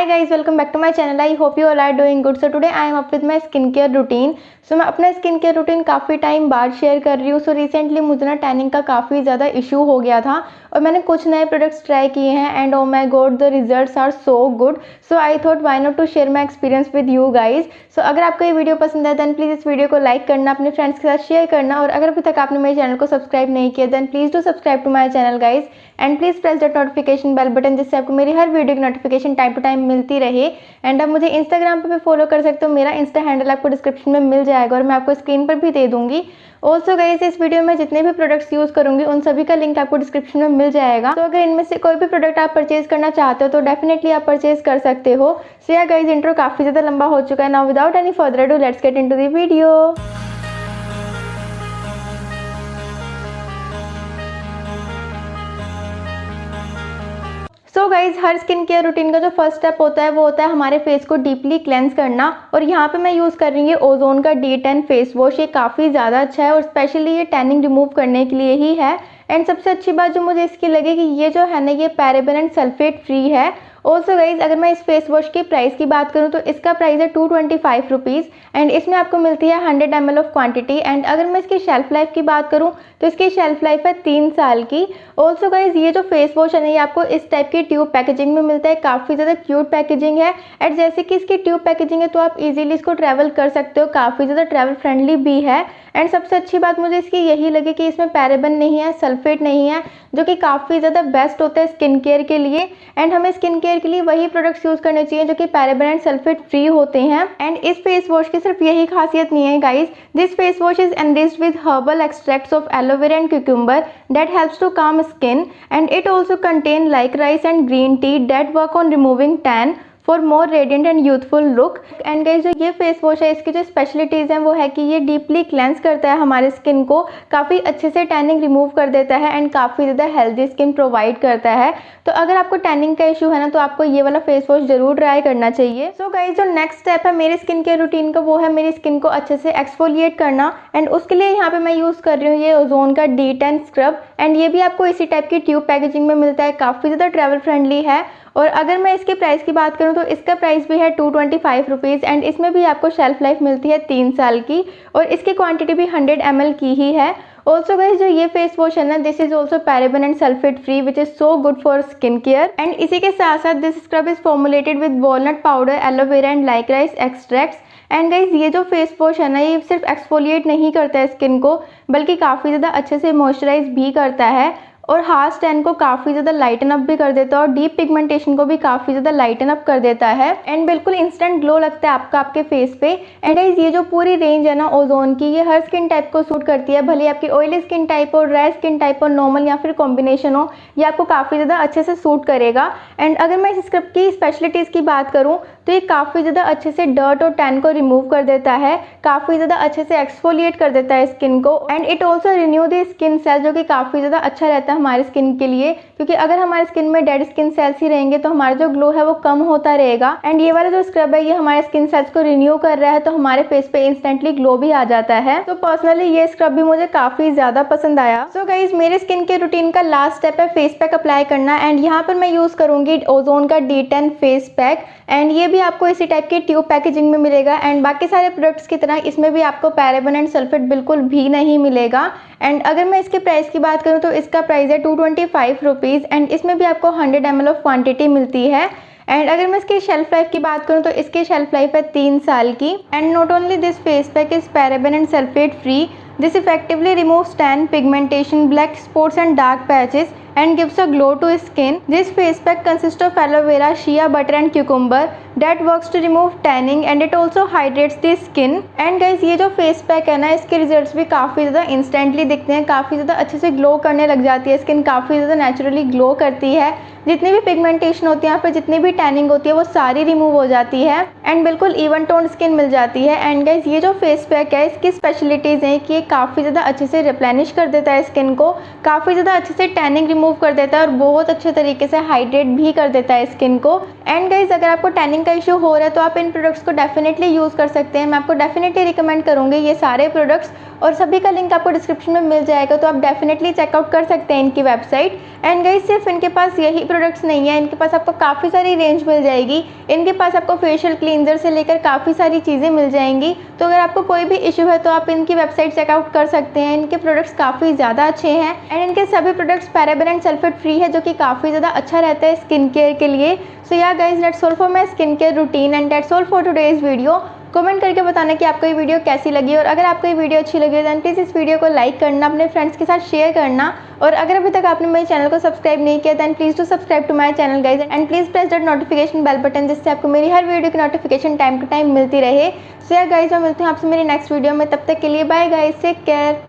Hi guys, welcome back to my channel. I hope you all are doing good. So today I am up with my skincare routine. So मैं अपना skin care routine काफ़ी time बाद share कर रही हूँ. So recently मुझे ना tanning का काफ़ी ज़्यादा इशू हो गया था और मैंने कुछ नए प्रोडक्ट्स ट्राई किए हैं and oh my god the results are so good. So I thought why not to share my experience with you guys. So अगर आपको ये वीडियो पसंद है देन प्लीज़ इस वीडियो को लाइक करना, अपने फ्रेंड्स के साथ शेयर करना और अगर अभी तक आपने मेरे चैनल को सब्सक्राइब नहीं किया then please do subscribe to my channel guys and please press the notification bell button जिससे आपको मेरी हर वीडियो की नोटिफिकेशन टाइम टू टाइम मिलती रहे. एंड आप मुझे इंस्टाग्राम पे भी फॉलो कर सकते हो. मेरा इंस्टा हैंडल आपको डिस्क्रिप्शन में मिल जाएगा और मैं आपको स्क्रीन पर भी दे दूंगी. ऑल्सो गाइस इस वीडियो में जितने भी प्रोडक्ट्स यूज़ करूंगी उन सभी का लिंक आपको डिस्क्रिप्शन में मिल जाएगा. तो अगर इनमें से कोई भी प्रोडक्ट आप परचेज करना चाहते हो तो डेफिनेटली आप परचेज कर सकते हो. सो या गाइस इंट्रो काफ़ी ज़्यादा लंबा हो चुका है. Now without any further ado let's get into the video. So guys her skin care routine का जो फर्स्ट स्टेप होता है वो होता है हमारे फेस को डीपली क्लेंस करना. और यहाँ पे मैं यूज़ कर रही हूँ ओजोन का D10 फेस वॉश. ये काफ़ी ज़्यादा अच्छा है और स्पेशली ये टैनिंग रिमूव करने के लिए ही है. एंड सबसे अच्छी बात जो मुझे इसकी लगी कि ये जो है ना ये पैराबेन एंड सल्फेट फ्री है. ऑल्सो गाइज अगर मैं इस फेस वॉश की प्राइस की बात करूँ तो इसका प्राइस है 225 रुपीज़ एंड इसमें आपको मिलती है 100 ml ऑफ क्वांटिटी. एंड अगर मैं इसकी शेल्फ लाइफ की बात करूँ तो इसकी शेल्फ लाइफ है 3 साल की. ऑल्सो गाइज ये जो फेस वॉश है ना ये आपको इस टाइप की ट्यूब पैकेजिंग में मिलता है. काफ़ी ज़्यादा क्यूट पैकेजिंग है एंड जैसे कि इसकी ट्यूब पैकेजिंग है तो आप इजीली इसको ट्रैवल कर सकते हो. काफ़ी ज़्यादा ट्रैवल फ्रेंडली भी है. एंड सबसे अच्छी बात मुझे इसकी यही लगी कि इसमें पैराबेन नहीं है, सल्फेट नहीं है, जो कि काफ़ी ज़्यादा बेस्ट होता है स्किन केयर के लिए. एंड हमें स्किन केयर के लिए वही प्रोडक्ट्स यूज़ करने चाहिए जो कि पैराबेन एंड सल्फेट फ्री होते हैं. एंड इस फेस वॉश की सिर्फ यही खासियत नहीं है guys. This face wash is enriched with herbal extracts of aloe and cucumber that helps to calm skin and it also contain licorice and green tea that work on removing tan for more radiant and youthful look. And guys जो ये face wash है इसकी जो specialities हैं वो है कि ये डीपली क्लेंस करता है हमारे स्किन को, काफ़ी अच्छे से टैनिंग रिमूव कर देता है एंड काफ़ी ज़्यादा हेल्दी स्किन प्रोवाइड करता है. तो अगर आपको टैनिंग का इशू है ना तो आपको ये वाला फेस वॉश जरूर ट्राई करना चाहिए. सो गाइस जो नेक्स्ट स्टेप है मेरी स्किन केयर रूटीन का वो है मेरी स्किन को अच्छे से एक्सफोलिएट करना. एंड उसके लिए यहाँ पे मैं यूज़ कर रही हूँ ये ओजोन का D10 स्क्रब एंड ये भी आपको इसी टाइप की ट्यूब पैकेजिंग में मिलता है. काफ़ी ज़्यादा ट्रैवल फ्रेंडली है. और अगर मैं इसके प्राइस की बात करूं तो इसका प्राइस भी है 225 रुपीज़ एंड इसमें भी आपको शेल्फ लाइफ मिलती है 3 साल की और इसकी क्वांटिटी भी 100 ml की ही है. ऑल्सो गाइस जो ये फेस वॉश है ना this is also paraben and sulphate free which is so good for skin care. And इसी के साथ साथ this scrub is formulated with walnut powder, aloe vera and liquorice extracts. And guys ये जो फेस वॉश है ना ये सिर्फ एक्सफोलिएट नहीं करता है स्किन को बल्कि काफ़ी ज़्यादा अच्छे से मॉइस्चराइज भी करता है और हार्श टैन को काफ़ी ज़्यादा लाइटन अप भी कर देता है और डीप पिगमेंटेशन को भी काफ़ी ज़्यादा लाइटन अप कर देता है. एंड बिल्कुल इंस्टेंट ग्लो लगता है आपके फेस पे. एंड गाइस ये जो पूरी रेंज है ना ओजोन की ये हर स्किन टाइप को सूट करती है. भले आपकी ऑयली स्किन टाइप हो, ड्राई स्किन टाइप हो, नॉर्मल या फिर कॉम्बिनेशन हो, ये आपको काफ़ी ज़्यादा अच्छे से सूट करेगा. एंड अगर मैं इस स्क्रब की स्पेशलिटीज़ की बात करूँ तो ये काफ़ी ज़्यादा अच्छे से डर्ट और टैन को रिमूव कर देता है, काफ़ी ज़्यादा अच्छे से एक्सफोलिएट कर देता है स्किन को. And it also renew the skin cell जो कि काफ़ी ज़्यादा अच्छा रहता है हमारे स्किन के लिए, क्योंकि अगर हमारे स्किन में डेड स्किन सेल्स ही रहेंगे तो हमारा जो ग्लो है वो कम होता रहेगा. एंड ये वाला जो स्क्रब है ये हमारे स्किन सेल्स को रिन्यू कर रहा है तो हमारे फेस पे इंस्टेंटली ग्लो भी आ जाता है. तो पर्सनली ये स्क्रब भी मुझे काफ़ी ज़्यादा पसंद आया. सो गाइज मेरे स्किन के रूटीन का लास्ट स्टेप है फेस पैक अप्लाई करना. एंड यहाँ पर मैं यूज़ करूँगी ओजोन का D10 फेस पैक एंड ये भी आपको इसी टाइप की ट्यूब पैकेजिंग में मिलेगा. एंड बाकी सारे प्रोडक्ट्स की तरह इसमें भी आपको पैराबेन एंड सल्फेट बिल्कुल भी नहीं मिलेगा. एंड अगर मैं इसके प्राइस की बात करूँ तो इसका प्राइस है 225 रुपीज़ एंड इसमें भी आपको 100 ml ऑफ क्वांटिटी मिलती है. एंड अगर मैं इसकी शेल्फ लाइफ की बात करूँ तो इसकी शेल्फ लाइफ है 3 साल की. And not only this face pack is paraben and sulphate free, this effectively removes tan, pigmentation, black spots and dark patches and gives a glow to skin. This face pack consists of aloe vera, shea butter and cucumber that works to remove tanning and it also hydrates the skin. And guys ये जो face pack है ना इसके results भी काफ़ी ज़्यादा instantly दिखते हैं, काफ़ी ज़्यादा अच्छे से ग्लो करने लग जाती है स्किन, काफ़ी ज़्यादा नेचुरली ग्लो करती है. जितनी भी पिगमेंटेशन होती है या फिर जितनी भी टैनिंग होती है वो सारी रिमूव हो जाती है एंड बिल्कुल इवन टोन स्किन मिल जाती है. एंड गाइस ये जो फेस पैक है इसकी स्पेशलिटीज़ हैं कि ये काफ़ी ज़्यादा अच्छे से रिप्लेनिश कर देता है स्किन को, काफ़ी ज़्यादा अच्छे से टैनिंग रिमूव कर देता है और बहुत अच्छे तरीके से हाइड्रेट भी कर देता है स्किन को। एंड गाइज अगर आपको टैनिंग का इशू हो रहा है तो आप इन प्रोडक्ट्स को डेफिनेटली यूज़ कर सकते हैं। मैं आपको डेफिनेटली रिकमेंड करूँगी ये सारे प्रोडक्ट्स, और सभी का लिंक आपको डिस्क्रिप्शन में मिल जाएगा, तो आप डेफिनेटली चेकआउट कर सकते हैं इनकी वेबसाइट। एंड गाइज सिर्फ इनके पास यही प्रोडक्ट्स नहीं है, इनके पास आपको काफ़ी सारी रेंज मिल जाएगी। इनके पास आपको फेशियल क्लींजर से लेकर काफ़ी सारी चीज़ें मिल जाएंगी। तो अगर आपको कोई भी इशू है तो आप इनकी वेबसाइट चेकआउट कर सकते हैं। इनके प्रोडक्ट्स काफ़ी ज़्यादा अच्छे हैं एंड इनके सभी products paraben and sulphate free है, जो कि काफ़ी ज़्यादा अच्छा रहता है स्किन केयर के लिए। सो yeah guys that's all for my skin care routine and that's all for today's video. Comment करके बताना कि आपको ये वीडियो कैसी लगी, और अगर आपको ये वीडियो अच्छी लगी तो प्लीज़ इस वीडियो को लाइक करना, अपने फ्रेंड्स के साथ शेयर करना, और अगर अभी तक आपने मेरे चैनल को सब्सक्राइब नहीं किया then please to subscribe to my channel guys, and please press that notification bell button, जिससे आपको मेरी हर वीडियो की नोटिफिकेशन टाइम टू टाइम मिलती रहे। सो या गाइज मैं मिलती हूँ आपसे मेरी नेक्स्ट वीडियो में, तब तक के लिए बाय गाइज, टेक केयर।